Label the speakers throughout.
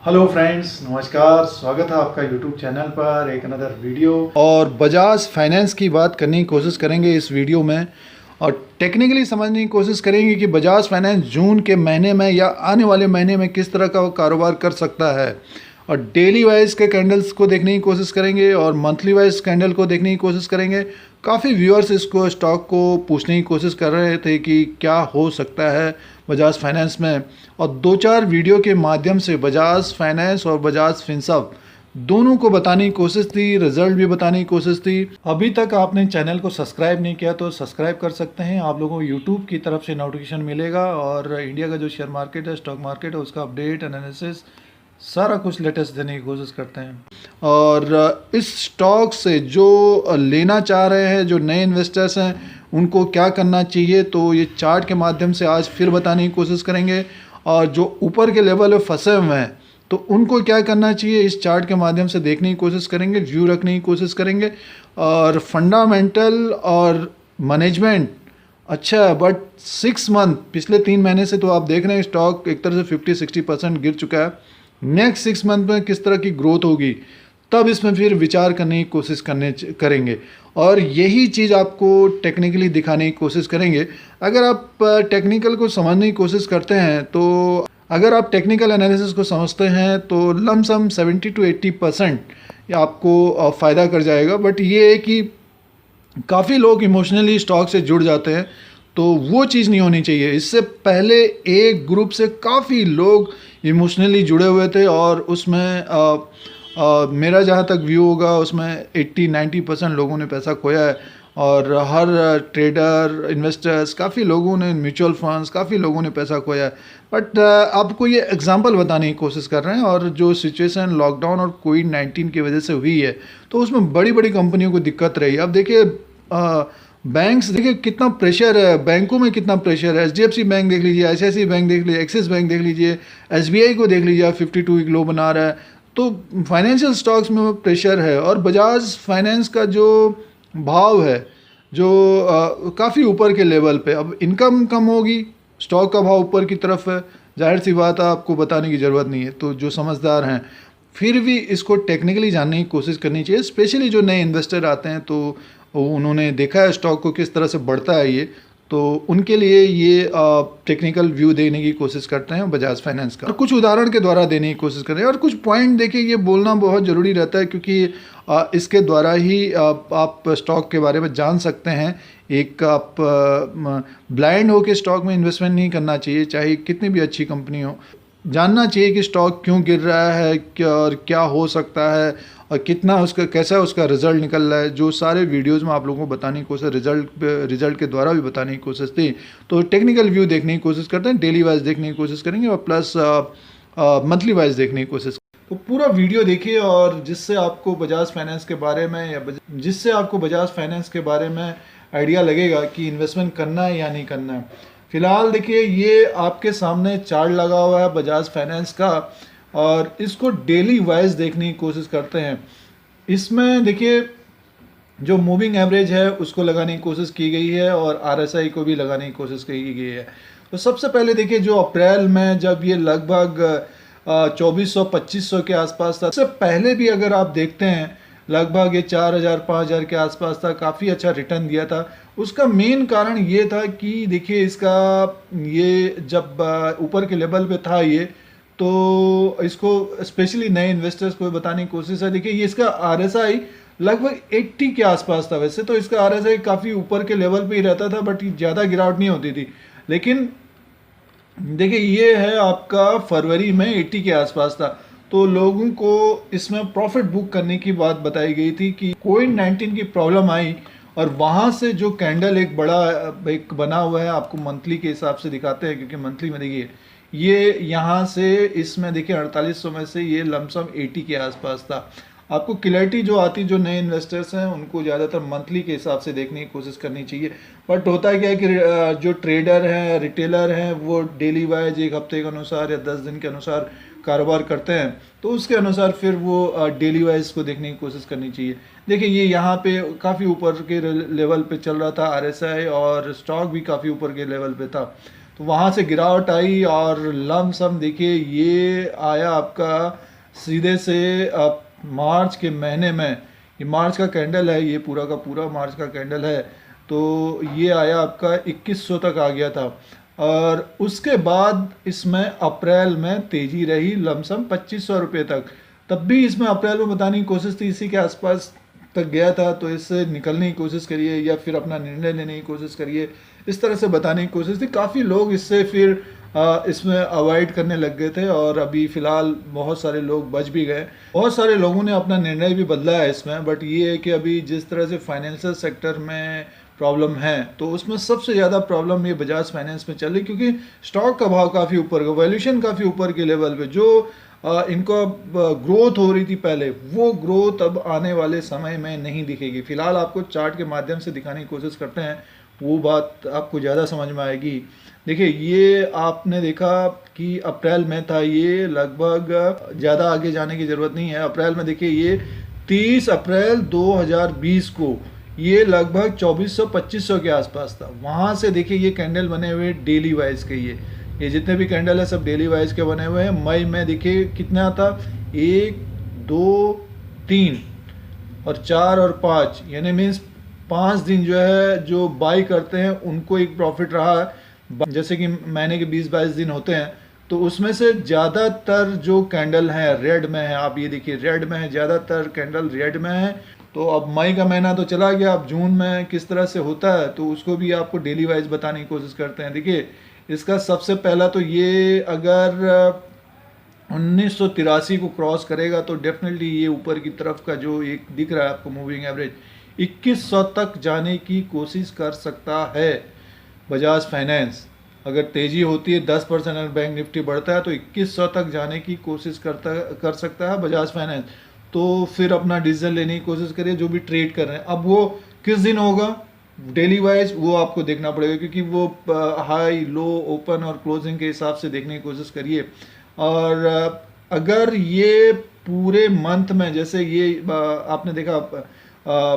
Speaker 1: Hello friends, नमस्कार। स्वागत है आपका यूट्यूब चैनल पर एक अनदर वीडियो। और बजाज फाइनेंस की बात करने की कोशिश करेंगे इस वीडियो में, और टेक्निकली समझने की कोशिश करेंगे कि बजाज फाइनेंस जून के महीने में या आने वाले महीने में किस तरह का कारोबार कर सकता है। और डेली वाइज के कैंडल्स को देखने की कोशिश करेंगे और मंथली वाइज कैंडल को देखने की कोशिश करेंगे। काफ़ी व्यूअर्स इसको स्टॉक को पूछने की कोशिश कर रहे थे कि क्या हो सकता है बजाज फाइनेंस में, और दो चार वीडियो के माध्यम से बजाज फाइनेंस और बजाज फिनसर्व दोनों को बताने की कोशिश थी, रिजल्ट भी बताने की कोशिश थी। अभी तक आपने चैनल को सब्सक्राइब नहीं किया तो सब्सक्राइब कर सकते हैं। आप लोगों को यूट्यूब की तरफ से नोटिफिकेशन मिलेगा और इंडिया का जो शेयर मार्केट है, स्टॉक मार्केट है, उसका अपडेट एनालिसिस सारा कुछ लेटेस्ट देने की कोशिश करते हैं। और इस स्टॉक से जो लेना चाह रहे हैं, जो नए इन्वेस्टर्स हैं, उनको क्या करना चाहिए, तो ये चार्ट के माध्यम से आज फिर बताने की कोशिश करेंगे। और जो ऊपर के लेवल में फंसे हुए हैं तो उनको क्या करना चाहिए, इस चार्ट के माध्यम से देखने की कोशिश करेंगे, व्यू रखने की कोशिश करेंगे। और फंडामेंटल और मैनेजमेंट अच्छा है, बट 6 मंथ पिछले 3 महीने से तो आप देख रहे हैं स्टॉक एक तरह से 50-60% गिर चुका है। नेक्स्ट 6 मंथ में किस तरह की ग्रोथ होगी, तब इसमें फिर विचार करने की कोशिश करेंगे। और यही चीज़ आपको टेक्निकली दिखाने की कोशिश करेंगे। अगर आप टेक्निकल को समझने की कोशिश करते हैं, तो अगर आप टेक्निकल एनालिसिस को समझते हैं तो लमसम 70 to 80% आपको फ़ायदा कर जाएगा। बट ये है कि काफ़ी लोग इमोशनली स्टॉक से जुड़ जाते हैं, तो वो चीज़ नहीं होनी चाहिए। इससे पहले एक ग्रुप से काफ़ी लोग इमोशनली जुड़े हुए थे और उसमें मेरा जहाँ तक व्यू होगा उसमें 80-90% लोगों ने पैसा खोया है। और हर ट्रेडर, इन्वेस्टर्स, काफ़ी लोगों ने, म्यूचुअल फंड्स, काफ़ी लोगों ने पैसा खोया है। बट आपको ये एग्जांपल बताने की कोशिश कर रहे हैं। और जो सिचुएशन लॉकडाउन और कोविड-19 की वजह से हुई है, तो उसमें बड़ी बड़ी कंपनियों को दिक्कत रही। अब देखिए बैंक्स, देखिए कितना प्रेशर है, बैंकों में कितना प्रेशर है। एचडीएफसी बैंक देख लीजिए, आईसीआईसीआई बैंक देख लीजिए, एक्सिस बैंक देख लीजिए, एसबीआई को देख लीजिए, 52 वीक लो बना रहा है। तो फाइनेंशियल स्टॉक्स में प्रेशर है। और बजाज फाइनेंस का जो भाव है, जो काफ़ी ऊपर के लेवल पे, अब इनकम कम होगी, स्टॉक का भाव ऊपर की तरफ है, जाहिर सी बात है, आपको बताने की ज़रूरत नहीं है। तो जो समझदार हैं फिर भी इसको टेक्निकली जानने की कोशिश करनी चाहिए। स्पेशली जो नए इन्वेस्टर आते हैं तो उन्होंने देखा है स्टॉक को किस तरह से बढ़ता है ये, तो उनके लिए ये टेक्निकल व्यू देने की कोशिश करते हैं बजाज फाइनेंस का। और कुछ उदाहरण के द्वारा देने की कोशिश कर रहे हैं। और कुछ पॉइंट देखिए, ये बोलना बहुत ज़रूरी रहता है क्योंकि इसके द्वारा ही आप स्टॉक के बारे में जान सकते हैं। एक आप ब्लाइंड होकर स्टॉक में इन्वेस्टमेंट नहीं करना चाहिए, चाहे कितनी भी अच्छी कंपनी हो। जानना चाहिए कि स्टॉक क्यों गिर रहा है, और क्या हो सकता है, और कितना उसका, कैसा उसका रिजल्ट निकल रहा है। जो सारे वीडियोस में आप लोगों को बताने की कोशिश, रिजल्ट के द्वारा भी बताने की कोशिश थी। तो टेक्निकल व्यू देखने की कोशिश करते हैं, डेली वाइज देखने की कोशिश करेंगे और प्लस मंथली वाइज देखने की कोशिश। तो पूरा वीडियो देखिए, और जिससे आपको बजाज फाइनेंस के बारे में जिससे आपको बजाज फाइनेंस के बारे में आइडिया लगेगा कि इन्वेस्टमेंट करना है या नहीं करना है। फिलहाल देखिए, ये आपके सामने चार्ट लगा हुआ है बजाज फाइनेंस का, और इसको डेली वाइज देखने की कोशिश करते हैं। इसमें देखिए जो मूविंग एवरेज है उसको लगाने की कोशिश की गई है और आरएसआई को भी लगाने की कोशिश की गई है। तो सबसे पहले देखिए, जो अप्रैल में जब ये लगभग 2400-2500 के आसपास था, सबसे पहले भी अगर आप देखते हैं लगभग ये 4000-5000 के आसपास था, काफ़ी अच्छा रिटर्न दिया था। उसका मेन कारण ये था कि देखिए इसका, ये जब ऊपर के लेवल पे था ये, तो इसको स्पेशली नए इन्वेस्टर्स को बताने की कोशिश है। देखिए ये इसका आरएसआई लगभग 80 के आसपास था। वैसे तो इसका आरएसआई काफ़ी ऊपर के लेवल पे ही रहता था, बट ज़्यादा गिरावट नहीं होती थी। लेकिन देखिए ये है आपका फरवरी में 80 के आसपास था। तो लोगों को इसमें प्रॉफिट बुक करने की बात बताई गई थी कि कोविड-19 की प्रॉब्लम आई, और वहाँ से जो कैंडल एक बड़ा एक बना हुआ है, आपको मंथली के हिसाब से दिखाते हैं क्योंकि मंथली में देखिए ये यहाँ से, इसमें देखिए 4800 में से ये लमसम 80 के आसपास था। आपको क्लैरिटी जो आती, जो नए इन्वेस्टर्स हैं उनको ज़्यादातर मंथली के हिसाब से देखने की कोशिश करनी चाहिए। बट होता क्या है कि जो ट्रेडर हैं, रिटेलर हैं, वो डेली वाइज एक हफ्ते के अनुसार या 10 दिन के अनुसार कारोबार करते हैं, तो उसके अनुसार फिर वो डेली वाइज को देखने की कोशिश करनी चाहिए। देखिए ये यहाँ पे काफ़ी ऊपर के लेवल पे चल रहा था आरएसआई, और स्टॉक भी काफ़ी ऊपर के लेवल पे था। तो वहाँ से गिरावट आई और लमसम देखिए ये आया आपका सीधे से मार्च के महीने में, ये मार्च का कैंडल है, ये पूरा का पूरा मार्च का कैंडल है, तो ये आया आपका 2100 तक आ गया था। और उसके बाद इसमें अप्रैल में तेजी रही लमसम 2500 रुपये तक। तब भी इसमें अप्रैल में बताने की कोशिश थी, इसी के आसपास तक गया था, तो इससे निकलने की कोशिश करिए या फिर अपना निर्णय लेने की कोशिश करिए, इस तरह से बताने की कोशिश थी। काफ़ी लोग इससे फिर इसमें अवॉइड करने लग गए थे और अभी फ़िलहाल बहुत सारे लोग बच भी गए। बहुत सारे लोगों ने अपना निर्णय भी बदला है इसमें, बट ये है कि अभी जिस तरह से फाइनेंशियल सेक्टर में प्रॉब्लम है, तो उसमें सबसे ज़्यादा प्रॉब्लम ये बजाज फाइनेंस में चल रही, क्योंकि स्टॉक का भाव काफ़ी ऊपर का, वैल्यूएशन काफ़ी ऊपर के लेवल पे, जो इनको ग्रोथ हो रही थी पहले, वो ग्रोथ अब आने वाले समय में नहीं दिखेगी। फिलहाल आपको चार्ट के माध्यम से दिखाने की कोशिश करते हैं, वो बात आपको ज़्यादा समझ में आएगी। देखिए ये आपने देखा कि अप्रैल में था, ये लगभग ज़्यादा आगे जाने की ज़रूरत नहीं है। अप्रैल में देखिए ये 30 अप्रैल 2020 को ये लगभग 2400-2500 के आसपास था। वहाँ से देखिए ये कैंडल बने हुए डेली वाइज के, ये जितने भी कैंडल है सब डेली वाइज के बने हुए हैं। मई में देखिए कितना था, 1 2 3 और 4 और 5, यानी मीन्स 5 दिन जो है जो बाई करते हैं उनको एक प्रॉफिट रहा है। जैसे कि महीने के 20-22 दिन होते हैं, तो उसमें से ज़्यादातर जो कैंडल है रेड में है, आप ये देखिए रेड में है, ज़्यादातर कैंडल रेड में है। तो अब मई का महीना तो चला गया, अब जून में किस तरह से होता है तो उसको भी आपको डेली वाइज बताने की कोशिश करते हैं। देखिए इसका सबसे पहला तो ये अगर 1983 को क्रॉस करेगा तो डेफिनेटली ये ऊपर की तरफ का जो एक दिख रहा है आपको मूविंग एवरेज 2100 तक जाने की कोशिश कर सकता है बजाज फाइनेंस। अगर तेजी होती है 10% अगर बैंक निफ्टी बढ़ता है तो 2100 तक जाने की कोशिश कर सकता है बजाज फाइनेंस। तो फिर अपना डिसीजन लेने की कोशिश करिए जो भी ट्रेड कर रहे हैं। अब वो किस दिन होगा डेली वाइज वो आपको देखना पड़ेगा, क्योंकि वो हाई लो ओपन और क्लोजिंग के हिसाब से देखने की कोशिश करिए। और अगर ये पूरे मंथ में, जैसे ये आपने देखा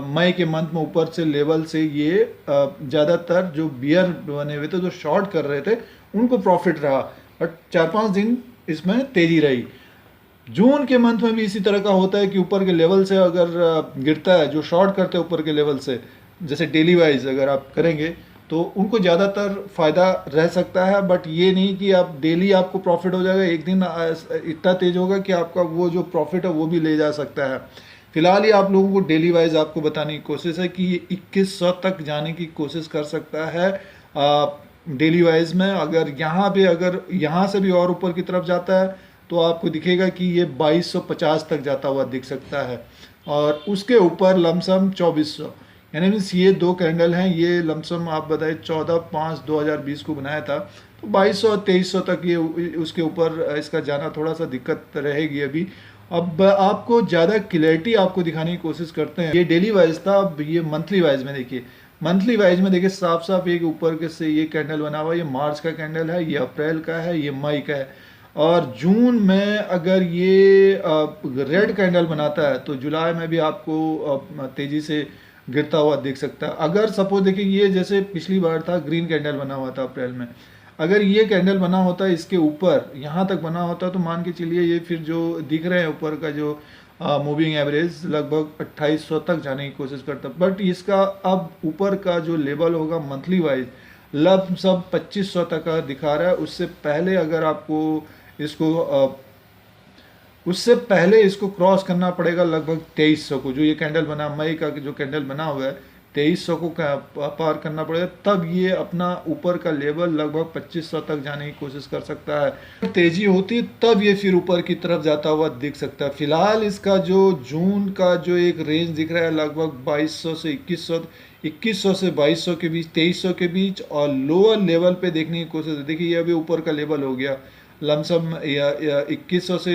Speaker 1: मई के मंथ में ऊपर से लेवल से ये ज़्यादातर जो बियर बने हुए थे, जो शॉर्ट कर रहे थे, उनको प्रॉफिट रहा, बट 4-5 दिन इसमें तेजी रही। जून के मंथ में भी इसी तरह का होता है कि ऊपर के लेवल से अगर गिरता है, जो शॉर्ट करते हैं ऊपर के लेवल से, जैसे डेली वाइज अगर आप करेंगे तो उनको ज़्यादातर फ़ायदा रह सकता है। बट ये नहीं कि आप डेली आपको प्रॉफिट हो जाएगा, एक दिन इतना तेज होगा कि आपका वो जो प्रॉफिट है वो भी ले जा सकता है। फिलहाल ये आप लोगों को डेली वाइज आपको बताने की कोशिश है कि ये 2100 तक जाने की कोशिश कर सकता है डेली वाइज में। अगर यहाँ से भी और ऊपर की तरफ जाता है तो आपको दिखेगा कि ये 2250 तक जाता हुआ दिख सकता है, और उसके ऊपर लमसम 2400, यानी मीन्स ये दो कैंडल हैं, ये लमसम आप बताइए 14/5/2020 को बनाया था, तो 2200 और 2300 तक ये उसके ऊपर इसका जाना थोड़ा सा दिक्कत रहेगी अभी। अब आपको ज़्यादा क्लैरिटी आपको दिखाने की कोशिश करते हैं। ये डेली वाइज था, अब ये मंथली वाइज में देखिए। मंथली वाइज में देखिए साफ साफ एक ऊपर के से ये कैंडल बना हुआ है, ये मार्च का कैंडल है, ये अप्रैल का है, ये मई का है। और जून में अगर ये रेड कैंडल बनाता है तो जुलाई में भी आपको तेज़ी से गिरता हुआ दिख सकता है। अगर सपोज देखिए ये जैसे पिछली बार था ग्रीन कैंडल बना हुआ था अप्रैल में, अगर ये कैंडल बना होता है इसके ऊपर यहाँ तक बना होता तो मान के चलिए ये फिर जो दिख रहे हैं ऊपर का जो मूविंग एवरेज लगभग 2800 तक जाने की कोशिश करता, बट इसका अब ऊपर का जो लेवल होगा मंथली वाइज लगभग 2500 तक का दिखा रहा है। उससे पहले इसको क्रॉस करना पड़ेगा लगभग 2300 को, जो ये कैंडल बना मई का जो कैंडल बना हुआ है 2300 को पार करना पड़ेगा, तब ये अपना ऊपर का लेवल लगभग 2500 तक जाने की कोशिश कर सकता है। तेजी होती तब ये फिर ऊपर की तरफ जाता हुआ दिख सकता है। फिलहाल इसका जो जून का जो एक रेंज दिख रहा है लगभग 2200 से 2100 से 2200 के बीच, 2300 के बीच, और लोअर लेवल पे देखने की कोशिश है। देखिए ये अभी ऊपर का लेवल हो गया लमसम या 2100 से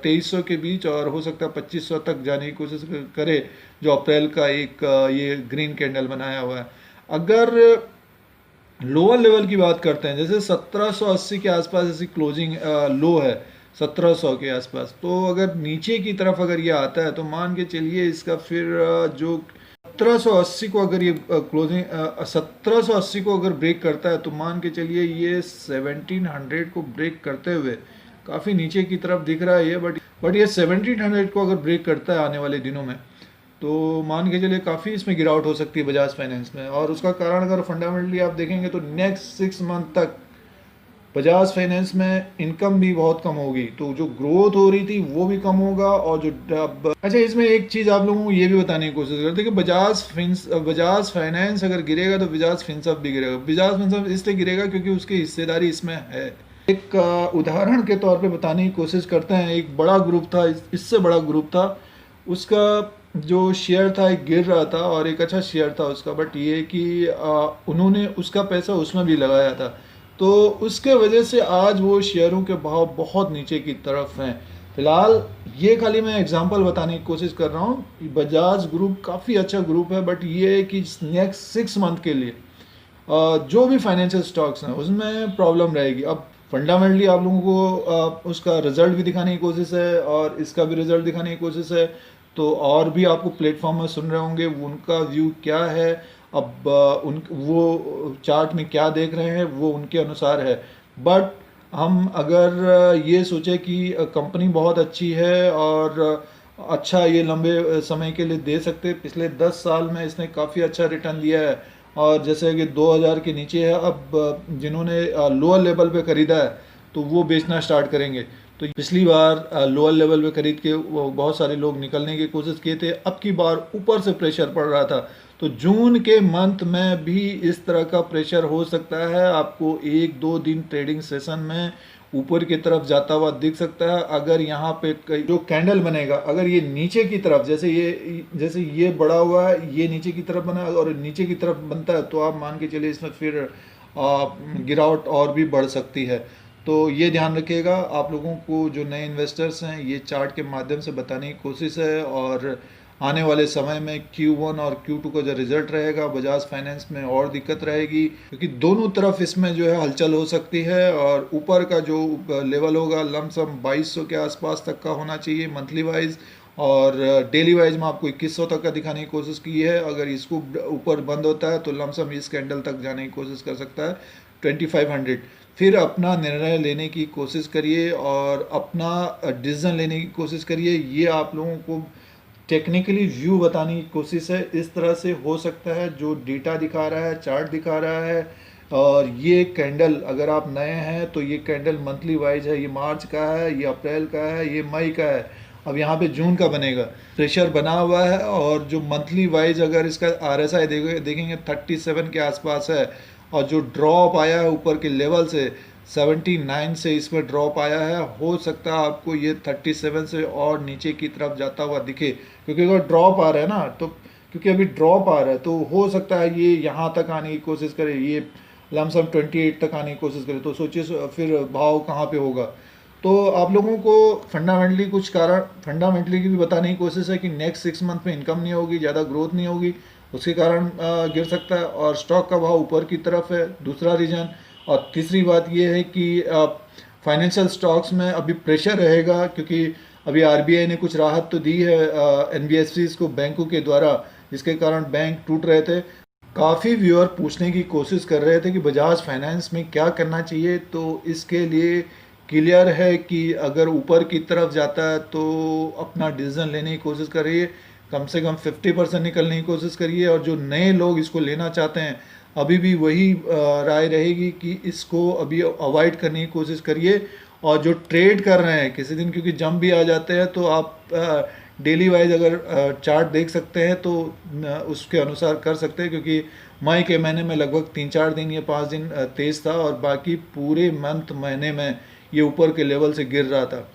Speaker 1: 2300 के बीच, और हो सकता है 2500 तक जाने की कोशिश करे, जो अप्रैल का एक ये ग्रीन कैंडल बनाया हुआ है। अगर लोअर लेवल की बात करते हैं, जैसे 1780 के आसपास ऐसी क्लोजिंग लो है 1700 के आसपास, तो अगर नीचे की तरफ अगर ये आता है तो मान के चलिए इसका फिर जो 1780 को अगर ये क्लोजिंग 1780 को अगर ब्रेक करता है तो मान के चलिए ये 1700 को ब्रेक करते हुए काफ़ी नीचे की तरफ दिख रहा है ये, बट ये 1700 को अगर ब्रेक करता है आने वाले दिनों में तो मान के चलिए काफ़ी इसमें गिरावट हो सकती है बजाज फाइनेंस में। और उसका कारण अगर फंडामेंटली आप देखेंगे तो नेक्स्ट 6 मंथ तक बजाज फाइनेंस में इनकम भी बहुत कम होगी, तो जो ग्रोथ हो रही थी वो भी कम होगा। और जो अच्छा, इसमें एक चीज़ आप लोगों को ये भी बताने की कोशिश करते हैं कि बजाज फाइनेंस अगर गिरेगा तो बजाज फिनसर्व भी गिरेगा। बजाज फिनसर्व इसलिए गिरेगा क्योंकि उसकी हिस्सेदारी इसमें है। एक उदाहरण के तौर पे बताने की कोशिश करते हैं। एक बड़ा ग्रुप था, इससे बड़ा ग्रुप था, उसका जो शेयर था एक गिर रहा था और एक अच्छा शेयर था उसका, बट ये कि उन्होंने उसका पैसा उसमें भी लगाया था, तो उसके वजह से आज वो शेयरों के भाव बहुत नीचे की तरफ हैं। फिलहाल ये खाली मैं एग्जांपल बताने की कोशिश कर रहा हूँ। बजाज ग्रुप काफ़ी अच्छा ग्रुप है, बट ये है कि नेक्स्ट 6 मंथ के लिए जो भी फाइनेंशियल स्टॉक्स हैं उसमें प्रॉब्लम रहेगी। अब फंडामेंटली आप लोगों को उसका रिजल्ट भी दिखाने की कोशिश है और इसका भी रिजल्ट दिखाने की कोशिश है, तो और भी आपको प्लेटफॉर्म में सुन रहे होंगे उनका व्यू क्या है, अब वो चार्ट में क्या देख रहे हैं वो उनके अनुसार है। बट हम अगर ये सोचे कि कंपनी बहुत अच्छी है और अच्छा ये लंबे समय के लिए दे सकते, पिछले 10 साल में इसने काफ़ी अच्छा रिटर्न दिया है और जैसे कि 2000 के नीचे है, अब जिन्होंने लोअर लेवल पे ख़रीदा है तो वो बेचना स्टार्ट करेंगे। तो पिछली बार लोअर लेवल पे खरीद के बहुत सारे लोग निकलने की कोशिश किए थे, अब की बार ऊपर से प्रेशर पड़ रहा था, तो जून के मंथ में भी इस तरह का प्रेशर हो सकता है। आपको 1-2 दिन ट्रेडिंग सेशन में ऊपर की तरफ जाता हुआ दिख सकता है। अगर यहाँ पे जो कैंडल बनेगा, अगर ये नीचे की तरफ जैसे ये बढ़ा हुआ है, ये नीचे की तरफ बना और नीचे की तरफ बनता है, तो आप मान के चलिए इसमें फिर गिरावट और भी बढ़ सकती है। तो ये ध्यान रखिएगा। आप लोगों को जो नए इन्वेस्टर्स हैं ये चार्ट के माध्यम से बताने की कोशिश है, और आने वाले समय में Q1 और Q2 का जो रिजल्ट रहेगा बजाज फाइनेंस में और दिक्कत रहेगी, क्योंकि दोनों तरफ इसमें जो है हलचल हो सकती है। और ऊपर का जो लेवल होगा लमसम 2200 के आसपास तक का होना चाहिए मंथली वाइज, और डेली वाइज में आपको 2100 तक का दिखाने की कोशिश की है। अगर इसको ऊपर बंद होता है तो लमसम इस कैंडल तक जाने की कोशिश कर सकता है 2500। फिर अपना निर्णय लेने की कोशिश करिए और अपना डिसीजन लेने की कोशिश करिए। ये आप लोगों को टेक्निकली व्यू बताने की कोशिश है। इस तरह से हो सकता है जो डेटा दिखा रहा है, चार्ट दिखा रहा है, और ये कैंडल अगर आप नए हैं तो ये कैंडल मंथली वाइज है, ये मार्च का है, ये अप्रैल का है, ये मई का है, अब यहाँ पे जून का बनेगा। प्रेशर बना हुआ है और जो मंथली वाइज अगर इसका RSI देखेंगे 37 के आसपास है, और जो ड्रॉप आया है ऊपर के लेवल से 79 से इसमें ड्रॉप आया है, हो सकता है आपको ये 37 से और नीचे की तरफ जाता हुआ दिखे, क्योंकि अगर ड्रॉप आ रहा है ना, तो क्योंकि अभी ड्रॉप आ रहा है तो हो सकता है ये यहाँ तक आने की कोशिश करे, ये लमसम 28 तक आने की कोशिश करे, तो सोचिए फिर भाव कहाँ पे होगा। तो आप लोगों को फंडामेंटली की भी बताने की कोशिश है कि नेक्स्ट 6 मंथ में इनकम नहीं होगी, ज़्यादा ग्रोथ नहीं होगी, उसके कारण गिर सकता है, और स्टॉक का भाव ऊपर की तरफ है, दूसरा रीजन। और तीसरी बात यह है कि फाइनेंशियल स्टॉक्स में अभी प्रेशर रहेगा, क्योंकि अभी RBI ने कुछ राहत तो दी है NBFCs को बैंकों के द्वारा, जिसके कारण बैंक टूट रहे थे। काफ़ी व्यूअर पूछने की कोशिश कर रहे थे कि बजाज फाइनेंस में क्या करना चाहिए, तो इसके लिए क्लियर है कि अगर ऊपर की तरफ जाता है तो अपना डिसीजन लेने की कोशिश करिए, कम से कम 50% निकलने की कोशिश करिए। और जो नए लोग इसको लेना चाहते हैं अभी भी वही राय रहेगी कि इसको अभी अवॉइड करने की कोशिश करिए। और जो ट्रेड कर रहे हैं किसी दिन, क्योंकि जंप भी आ जाते हैं, तो आप डेली वाइज अगर चार्ट देख सकते हैं तो उसके अनुसार कर सकते हैं, क्योंकि मई के महीने में लगभग 3-4 दिन या 5 दिन तेज़ था, और बाकी पूरे महीने में ये ऊपर के लेवल से गिर रहा था।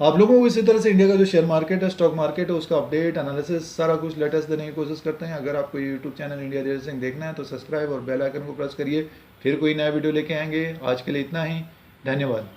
Speaker 1: आप लोगों को इसी तरह से इंडिया का जो शेयर मार्केट है, स्टॉक मार्केट है, उसका अपडेट एनालिसिस सारा कुछ लेटेस्ट देने की कोशिश करते हैं। अगर आपको YouTube channel India Dheeraj Singh देखना है तो सब्सक्राइब और बेल आइकन को प्रेस करिए, फिर कोई नया वीडियो लेके आएंगे। आज के लिए इतना ही, धन्यवाद।